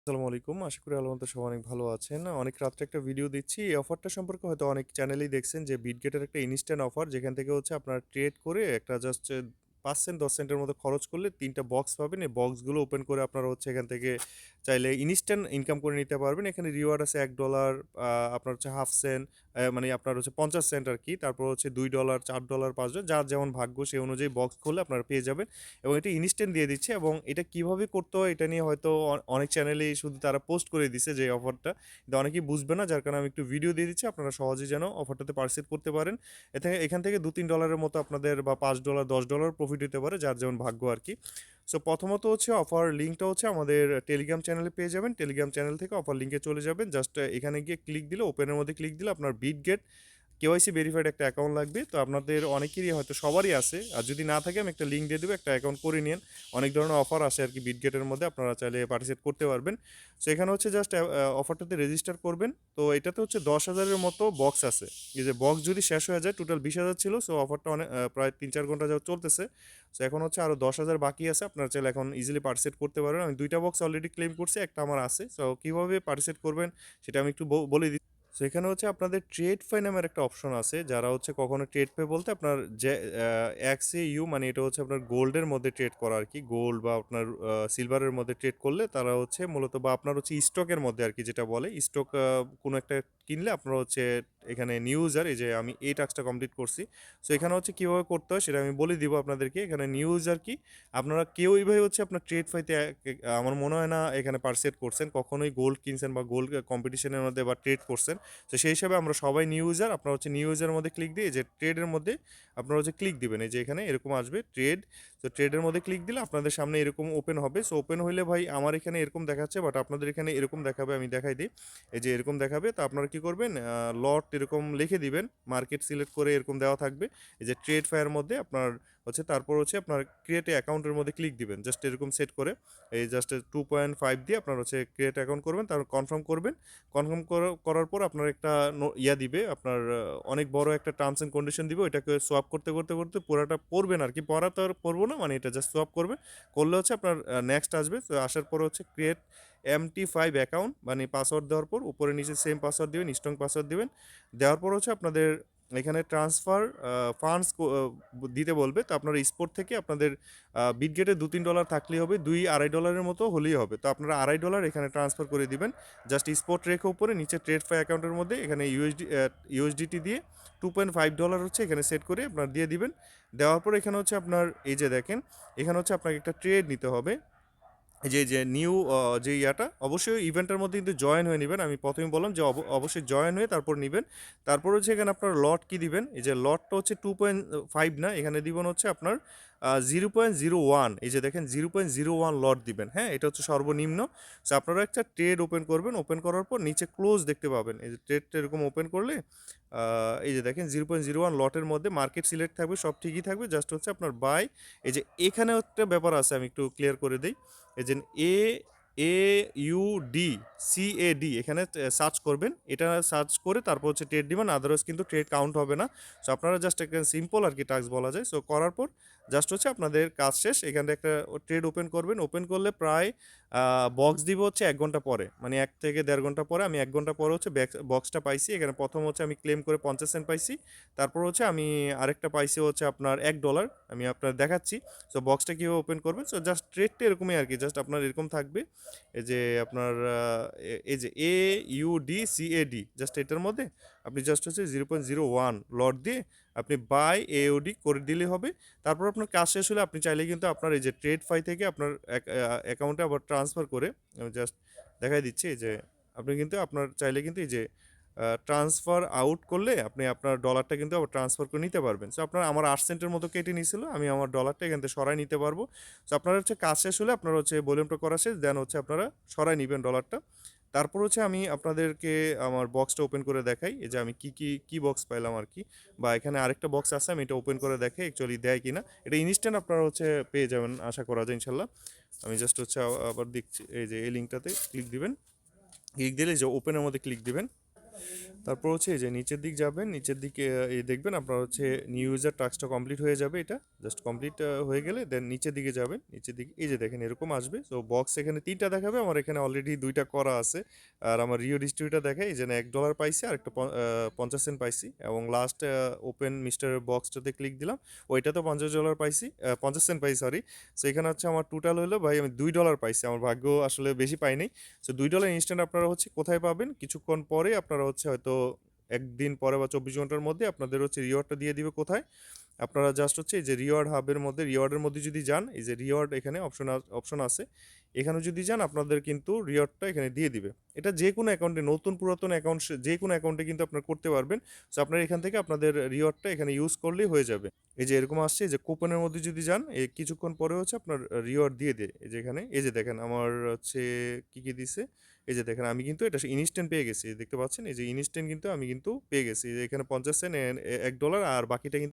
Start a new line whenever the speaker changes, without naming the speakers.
আসসালামু আলাইকুম। আশা করি আল্লাহর মতো সবাই অনেক ভালো আছেন। অনেক রাত্রে একটা ভিডিও দিচ্ছি। এই অফারটা সম্পর্কে হয়তো অনেক চ্যানেলেই দেখছেন যে বিটগেটের একটা ইনস্ট্যান্ট অফার যেখান থেকে হচ্ছে আপনারা ট্রেড করে একটা জাস্ট ৫ সেন্ট ১০ সেন্টের মতো খরচ করলে ৩ টা বক্স পাবেন। এই বক্সগুলো ওপেন করে আপনারা হচ্ছে এখান থেকে চাইলে ইনস্ট্যান্ট ইনকাম করে নিতে পারবেন। এখানে রিওয়ার্ড আছে $১, আপনার হচ্ছে হাফ সেন্ট, মানে আপনার হচ্ছে ৫০ সেন্ট আরকি। তারপর হচ্ছে $২, $৪, $৫, যার যেমন ভাগ্য সেই অনুযায়ী বক্স খুললে আপনারা পেয়ে যাবেন। এবং এটা ইনস্ট্যান্ট দিয়ে দিচ্ছে এবং এটা কিভাবে করতে হয় এটা নিয়ে হয়তো অনেক চ্যানেলেই শুধু তারা পোস্ট করে দিছে যে অফারটা, কিন্তু অনেকেই বুঝবে না, যার কারণে আমি একটু ভিডিও দিয়ে দিচ্ছি আপনারা সহজেই যেন অফারটাতে পার্টিসিপেট করতে পারেন। এখান থেকে $২-৩ মতো আপনাদের বা $৫ $10 প্রফিট হতে পারে, যার যেমন ভাগ্য আর কি। সো প্রথমত হচ্ছে অফার লিঙ্কটা হচ্ছে আমাদের টেলিগ্রাম চ্যানেলে পেয়ে যাবেন। টেলিগ্রাম চ্যানেল থেকে অফার লিঙ্কে চলে যাবেন, জাস্ট এখানে গিয়ে ক্লিক দিলে, ওপেনের মধ্যে ক্লিক দিলে আপনার বিটগেট কেওয়াইসি ভেরিফাইড একটা অ্যাকাউন্ট লাগবে। তো আপনাদের অনেকেরই হয়তো সবারই আছে, আর যদি না থাকে আমি একটা লিঙ্ক দিয়ে দেবো, একটা অ্যাকাউন্ট করে নিন। অনেক ধরনের অফার আসে আর কি বিটগেটের মধ্যে, আপনারা চাইলে পার্টিসিপেট করতে পারবেন। সো এখানে হচ্ছে জাস্ট অফারটাতে রেজিস্টার করবেন। তো এটাতে হচ্ছে ১০,০০০-এর মতো বক্স আছে। এই যে বক্স যদি শেষ হয়ে যায়, টোটাল ২০,০০০ ছিল। সো অফারটা অনেক প্রায় ৩-৪ ঘন্টা যাবত চলতেছে। সো এখন হচ্ছে আরও ১০,০০০ বাকি আছে, আপনারা চাইলে এখন ইজিলি পার্টিসিপেট করতে পারবেন। আমি ২টা বক্স অলরেডি ক্লেম করছি, একটা আমার আছে। সো কীভাবে পার্টিসিপেট করবেন সেটা আমি একটু বলে দিচ্ছি। সো এখানে হচ্ছে আপনাদের ট্রেড ফে নামের একটা অপশন আছে। যারা হচ্ছে কখনো ট্রেড ফে বলতে আপনার যে এক্সএইউ, মানে এটা হচ্ছে আপনার গোল্ডের মধ্যে ট্রেড করা আর কি। গোল্ড বা আপনার সিলভারের মধ্যে ট্রেড করলে তারা হচ্ছে মূলত, বা আপনার হচ্ছে স্টকের মধ্যে আর কি, যেটা বলে স্টক, কোনো একটা কিনলে আপনারা হচ্ছে এখানে নিউ ইউজার, এই যে আমি এই টাস্কটা কমপ্লিট করছি। সো এখানে হচ্ছে কীভাবে করতে হয় সেটা আমি বলে দিব আপনাদেরকে। এখানে নিউ ইউজার কি, আপনারা কেউ এইভাবে হচ্ছে আপনার ট্রেড ফাইতে আমার মনে হয় না এখানে পার্সেট করছেন, কখনোই গোল্ড কিনছেন বা গোল্ড কম্পিটিশনের মধ্যে বা ট্রেড করছেন। তো সেই হিসাবে আমরা সবাই নিউ ইউজার। আপনারা হচ্ছে নিউ ইউজারের মধ্যে ক্লিক দিয়ে, যে ট্রেডের মধ্যে আপনারা হচ্ছে ক্লিক দিবেন, এই যে এখানে এরকম আসবে ট্রেড। তো ট্রেডের মধ্যে ক্লিক দিলে আপনাদের সামনে এরকম ওপেন হবে। সো ওপেন হইলে ভাই আমার এখানে এরকম দেখাচ্ছে, বাট আপনাদের এখানে এরকম দেখাবে, আমি দেখাই দিই। এই যে এরকম দেখাবে। তো আপনারা কি করবেন, লট এরকম লিখে দিবেন, মার্কেট সিলেক্ট করে এরকম দেওয়া থাকবে। এই যে ট্রেড ফায়ার মধ্যে আপনার হচ্ছে, তারপর হচ্ছে আপনার ক্রিয়েট অ্যাকাউন্টের মধ্যে ক্লিক দিবেন, জাস্ট এরকম সেট করে। এই জাস্ট 2.5 দিয়ে আপনার হচ্ছে ক্রিয়েট অ্যাকাউন্ট করবেন, তারপর কনফার্ম করবেন। কনফার্ম করার পর আপনার একটা ইয়া দিবে আপনার, অনেক বড় একটা টার্মস অ্যান্ড কন্ডিশন দিবে, ওইটাকে সোয়াপ করতে করতে করতে পুরাটা পড়বেন আর কি। পড়া তো আর পড়বো না, মানে এটা জাস্ট সোয়াপ করবে। করলে হচ্ছে আপনার নেক্সট আসবে। তো আসার পর হচ্ছে ক্রিয়েট MT5 অ্যাকাউন্ট, মানে পাসওয়ার্ড দেওয়ার পর উপরে নিচে সেম পাসওয়ার্ড দিবেন, স্ট্রং পাসওয়ার্ড দিবেন। দেওয়ার পর হচ্ছে আপনাদের এখানে ট্রান্সফার ফান্ডস দিতে বলবে। তো আপনারা স্পোর্ট থেকে আপনাদের বিটগেটে $2-3 থাকলেই হবে, $2-2.5 মতো হলেই হবে। তো আপনারা $2.5 এখানে ট্রান্সফার করে দিবেন। জাস্ট স্পট রেখে উপরে নিচে ট্রেড ফাই অ্যাকাউন্টের মধ্যে এখানে ইউএসডিটি দিয়ে $2.5 হচ্ছে এখানে সেট করে আপনার দিয়ে দিবেন। দেওয়ার পর এখানে হচ্ছে আপনার এই যে দেখেন, এখানে হচ্ছে আপনাকে একটা ট্রেড নিতে হবে। যে নিউ যে ইয়াটা অবশ্যই ইভেন্টের মধ্যে কিন্তু জয়েন হয়ে নেবেন। আমি প্রথমেই বললাম যে অবশ্যই জয়েন হয়ে তারপর নিবেন। তারপর হচ্ছে এখানে আপনার লট কি দিবেন, এই যে লটটা হচ্ছে 2.5 না, এখানে দিবেন হচ্ছে আপনার 0.01। এই যে দেখেন 0.01 লট দিবেন। হ্যাঁ, এটা হচ্ছে সর্বনিম্ন। সো আপনারা একটা ট্রেড ওপেন করবেন, ওপেন করার পর নিচে ক্লোজ দেখতে পাবেন। এই যে ট্রেডটা এরকম ওপেন করলে এই যে দেখেন 0.01 লটের মধ্যে মার্কেট সিলেক্ট থাকবে, সব ঠিকই থাকবে, জাস্ট হচ্ছে আপনার বাই। এই যে এখানে একটা ব্যাপার আছে, আমি একটু ক্লিয়ার করে দিই। এই যে AUD CAD এখানে সার্চ করবেন, এটা সার্চ করে তারপর হচ্ছে ট্রেড দিবেন, আদারওয়াইজ কিন্তু ট্রেড কাউন্ট হবে না। সো আপনারা জাস্ট একটা সিম্পল আর কি টাস্ক বলা যায়। সো করার পর জাস্ট হচ্ছে আপনাদের কাজ শেষ। এখানে একটা ট্রেড ওপেন করবেন, ওপেন করলে প্রায় বক্স দিব হচ্ছে 1 ঘন্টা পরে, মানে 1 থেকে 1.5 ঘন্টা পরে। আমি 1 ঘন্টা পরে হচ্ছে বক্সটা পাইছি। এখানে প্রথম হচ্ছে আমি ক্লেম করে 50 সেন্ট পাইছি। তারপর হচ্ছে আমি আরেকটা পাইছি হচ্ছে আপনার $1, আমি আপনার দেখাচ্ছি। সো বক্সটা কীভাবে ওপেন করবেন, সো জাস্ট ট্রেডটা এরকমই আর কি, জাস্ট আপনার এরকম থাকবে। এই যে আপনার এই যে AUD CAD, জাস্ট এটার মধ্যে আপনি জাস্ট হচ্ছে 0.01 লট দিয়ে আপনি বাই AUD করে দিলে হবে। তারপর আপনার কাজ শেষ হলে আপনি চাইলে কিন্তু আপনার এই যে ট্রেড ফাই থেকে আপনার অ্যাকাউন্টে আবার ট্রান্সফার করে, আমি জাস্ট দেখাই দিচ্ছি। এই যে আপনি কিন্তু আপনার চাইলে কিন্তু এই যে ট্রান্সফার আউট করলে আপনি আপনার ডলারটা কিন্তু আবার ট্রান্সফার করে নিতে পারবেন। সো আপনার আমার 8 সেন্টের মতো কেটে নিয়েছিল, আমি আমার ডলারটা এখান থেকে সরাই নিতে পারবো। সো আপনার হচ্ছে কাজ শেষ হলে আপনার হচ্ছে ভলিউমটা করা শেষ, দেন হচ্ছে আপনারা সরাই নেবেন ডলারটা। তারপর হচ্ছে আমি আপনাদেরকে আমার বক্সটা ওপেন করে দেখাই, এই যে আমি কি বক্স পাইলাম আর কি, বা এখানে আরেকটা বক্স আছে, আমি এটা ওপেন করে দেখাই অ্যাকচুয়ালি দেয় কিনা। এটা ইনস্ট্যান্ট আপনারা হচ্ছে পেয়ে যাবেন, আশা করা যায় ইনশাল্লাহ। আমি জাস্ট হচ্ছে আবার দেখছি, এই যে এই লিঙ্কটাতে ক্লিক দিবেন, ক্লিক দিলে যে ওপেনের মধ্যে ক্লিক দিবেন। তারপর হচ্ছে এই যে নিচের দিক যাবেন, নিচের দিকে এই দেখবেন আপনার হচ্ছে নিউ ইউজার টাস্কটা কমপ্লিট হয়ে যাবে এটা। জাস্ট কমপ্লিট হয়ে গেলে দেন নিচের দিকে যাবেন। নিচের দিকে এই যে দেখেন এরকম আসবে। সো বক্স এখানে ৩ টা দেখাবে। আমার এখানে অলরেডি ২ টা করা আছে। আর আমার রিওয়ার্ড হিস্ট্রিটা দেখায় এই যে $১ পাইছি আর একটা ৫০ সেন্ট পাইছি এবং লাস্ট ওপেন মিস্টার বক্সটাতে ক্লিক দিলাম। ওইটাতেও $৫০ পাইছি, ৫০ সেন্ট পাইছি সরি। সো এখানে হচ্ছে আমার টোটাল হলো ভাই আমি $২ পাইছি। আমার ভাগ্য আসলে বেশি পাই নাই। সো $২ ইনস্ট্যান্ট আপনারা হচ্ছে কোথায় পাবেন? কিছুক্ষণ পরে আপনারা হচ্ছে হয়তো ১ দিন পরে বা ২৪ ঘন্টার মধ্যে আপনাদের হচ্ছে রিওয়ার্ডটা দিয়ে দিবে কোথায়? আপনারা জাস্ট হচ্ছে এই যে রিওয়ার্ড হাবের মধ্যে রিওয়ার্ডের মধ্যে যদি যান, এই যে রিওয়ার্ড এখানে অপশন আছে। এখানে যদি যান আপনাদের কিন্তু রিওয়ার্ডটা এখানে দিয়ে দিবে। এটা যেকোনো অ্যাকাউন্টে নতুন পুরাতন অ্যাকাউন্ট যেকোনো অ্যাকাউন্টে কিন্তু আপনারা করতে পারবেন। সো আপনারা এখান থেকে আপনাদের রিওয়ার্ডটা এখানে ইউজ করলেই হয়ে যাবে। এই যে এরকম আসছে এই যে কুপনের মধ্যে যদি যান, কিছুক্ষণ পরে হচ্ছে আপনার রিওয়ার্ড দিয়ে দেয়। এই যে এখানে এই যে দেখেন আমার হচ্ছে কি দিছে? এই যে দেখেন আমি কিন্তু এটা ইনস্ট্যান্ট পেয়ে গেছি। দেখতে পাচ্ছেন? এই যে ইনস্ট্যান্ট কিন্তু আমি কিন্তু পেয়ে গেছি। এই যে এখানে ৫০ সেন্ট $১ আর বাকিটা কিন্তু